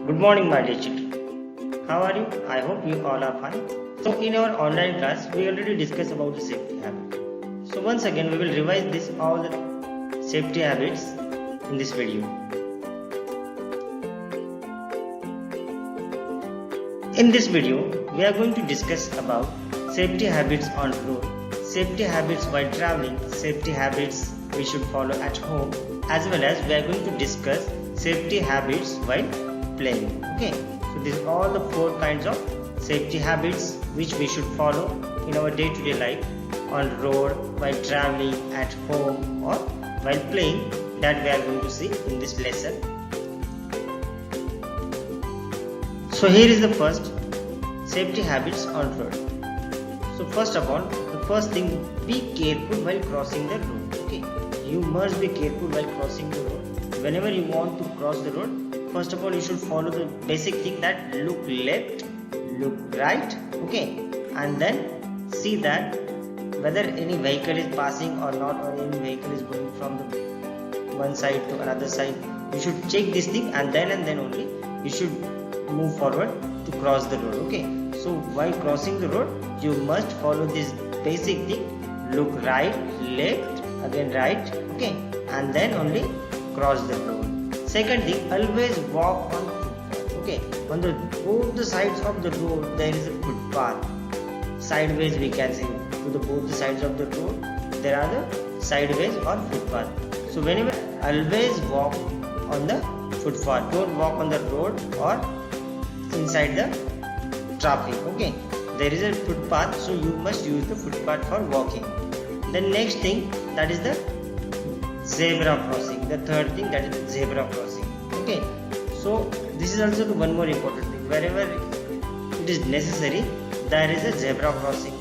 Good morning, my dear children. How are you? I hope you all are fine. So, in our online class, we already discussed about the safety habit. So, once again, we will revise this all the safety habits in this video. In this video, we are going to discuss about safety habits on road, safety habits while traveling, safety habits we should follow at home, as well as we are going to discuss safety habits while playing. Okay, so these are all the 4 kinds of safety habits which we should follow in our day-to-day life on road, while traveling, at home, or while playing, that we are going to see in this lesson. So here is the first safety habits on road. So first of all, the first thing, be careful while crossing the road. Okay, you must be careful while crossing the road. Whenever you want to cross the road, first of all you should follow the basic thing that look left, look right, okay, and then see that whether any vehicle is passing or not, or any vehicle is going from the one side to another side. You should check this thing, and then only you should move forward to cross the road. Okay, so while crossing the road, you must follow this basic thing: look right, left, again right, okay, and then only cross the road. Second thing, always walk on footpath. Okay, on the both the sides of the road there is a footpath. Sideways we can say, to the both the sides of the road there are the sideways or footpath. So whenever, always walk on the footpath. Don't walk on the road or inside the traffic. Okay, there is a footpath, so you must use the footpath for walking. The next thing, that is the zebra crossing. The third thing, that is the zebra crossing. Okay, so this is also the one more important thing. Wherever it is necessary, there is a zebra crossing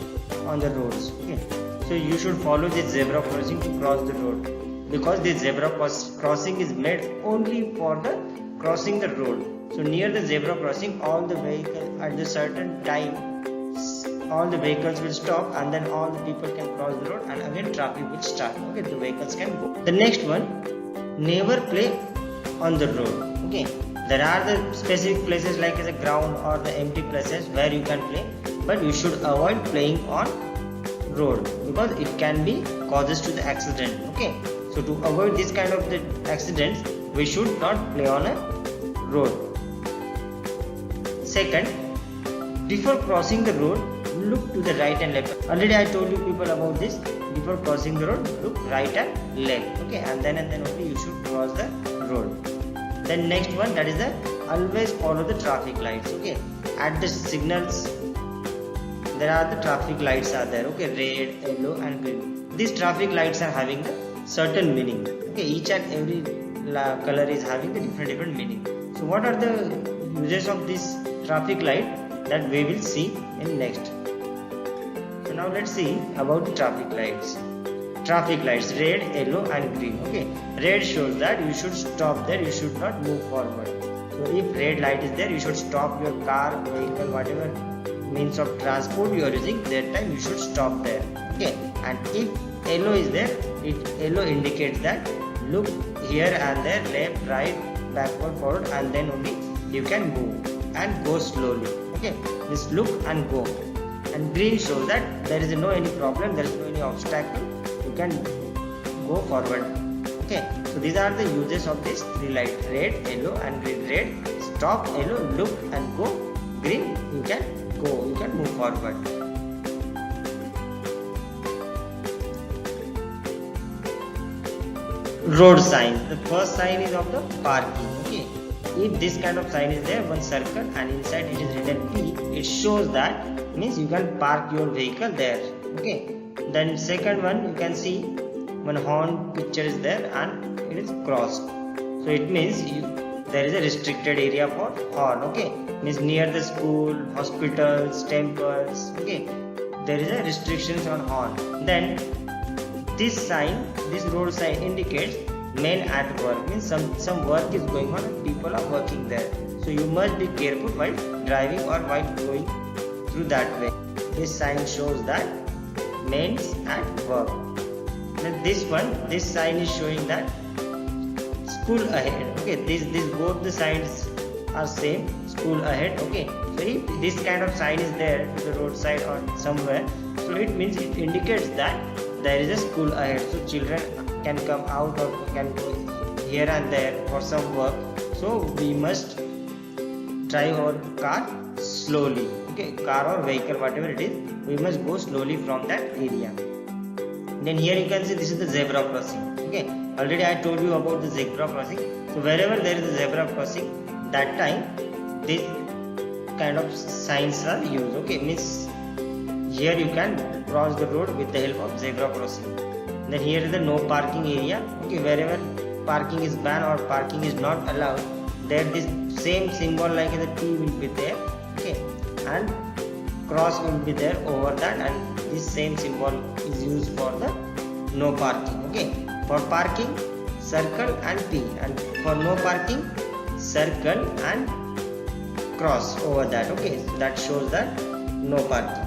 on the roads. Okay, so you should follow this zebra crossing to cross the road, because this zebra crossing is made only for the crossing the road. So near the zebra crossing, all the vehicles at the certain time, all the vehicles will stop, and then all the people can cross the road, and again traffic will start. Okay, the vehicles can go. The next one, never play on the road. Okay, there are the specific places like the ground or the empty places where you can play, but you should avoid playing on road, because it can be causes to the accident. Okay, so to avoid this kind of the accidents, we should not play on a road. Second, before crossing the road, look to the right and left. Already I told you people about this. Before crossing the road, look right and left. Okay, and then only you should cross the road. Then next one, that is the always follow the traffic lights. Okay, at the signals there are the traffic lights are there. Okay, red, yellow, and green. These traffic lights are having a certain meaning. Okay, each and every color is having the different meaning. So what are the uses of this traffic light? That we will see in next. So now let's see about the traffic lights. Traffic lights, red, yellow, and green. Okay, red shows that you should stop there, you should not move forward. So if red light is there, you should stop your car, vehicle, whatever means of transport you are using. That time you should stop there. Okay, and if yellow is there, yellow indicates that look here and there, left, right, backward, forward, and then only you can move and go slowly. Okay, this look and go. And green shows that there is no any problem, there is no any obstacle, you can go forward. Okay, so these are the uses of this 3 light: red, yellow, and green. Red, stop; yellow, look and go; green, you can go, you can move forward. Road sign. The first sign is of the parking. Okay, if this kind of sign is there, one circle, and inside it is written P, it shows that means you can park your vehicle there. Okay, then second one, you can see one horn picture is there and it is crossed, so it means there is a restricted area for horn. Okay, means near the school, hospitals, temples. Okay, there is a restrictions on horn. Then this sign, this road sign indicates men at work, means some work is going on and people are working there. So you must be careful while driving or while going through that way. This sign shows that men's at work. Then this sign is showing that school ahead. Okay, this both the signs are same, school ahead. Okay, so if this kind of sign is there to the roadside or somewhere, so it means it indicates that there is a school ahead, so children can come out or can go here and there for some work. So we must drive our car slowly. Okay, car or vehicle, whatever it is, we must go slowly from that area. Then here you can see this is the zebra crossing. Okay, already I told you about the zebra crossing. So wherever there is a zebra crossing, that time this kind of signs are used. Okay, means here you can cross the road with the help of zebra crossing. Then here is the no parking area. Okay, wherever parking is banned or parking is not allowed, there this same symbol like the T will be there. Okay, and cross will be there over that, and this same symbol is used for the no parking. Okay, for parking circle and P, and for no parking circle and cross over that. Okay, so that shows that no parking.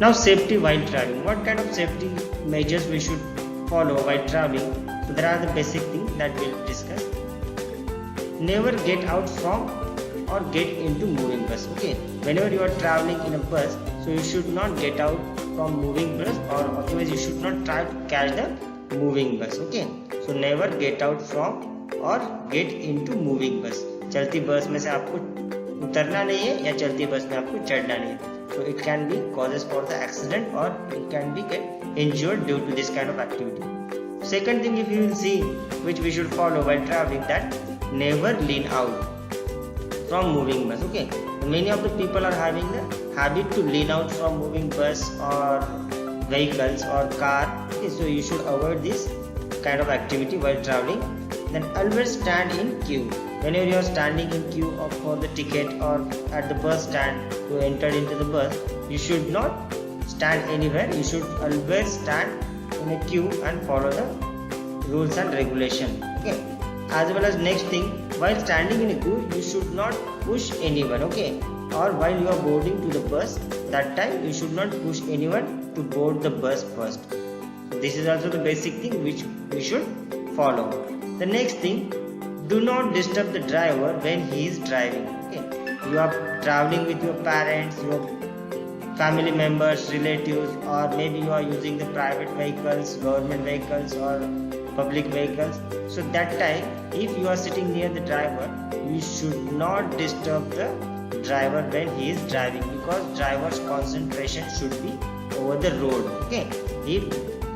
Now safety while traveling. What kind of safety measures we should follow while traveling? So there are the basic things that we'll discuss. Never get out from or get into moving bus. Okay, whenever you are traveling in a bus, so you should not get out from moving bus, or otherwise you should not try to catch the moving bus. Okay, so never get out from or get into moving bus. चलती बस में से आपको उतरना नहीं है या चलती बस में आपको चढ़ना नहीं है. So it can be causes for the accident, or it can be get injured due to this kind of activity. Second thing, if you will see, which we should follow while traveling, that never lean out from moving bus. Okay, many of the people are having the habit to lean out from moving bus or vehicles or car. Okay, so you should avoid this kind of activity while traveling. Then always stand in queue. Whenever you are standing in queue for the ticket or at the bus stand to enter into the bus, you should not stand anywhere. You should always stand in a queue and follow the rules and regulation. Okay, as well as next thing, while standing in a queue, you should not push anyone. Okay, or while you are boarding to the bus, that time you should not push anyone to board the bus first. This is also the basic thing which we should follow. The next thing, do not disturb the driver when he is driving. Okay, you are traveling with your parents, your family members, relatives, or maybe you are using the private vehicles, government vehicles, or public vehicles. So that time, if you are sitting near the driver, you should not disturb the driver when he is driving, because driver's concentration should be over the road. Okay, if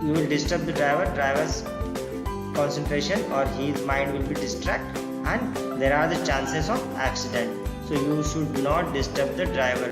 you will disturb the driver's concentration or his mind will be distracted, and there are the chances of accident. So you should not disturb the driver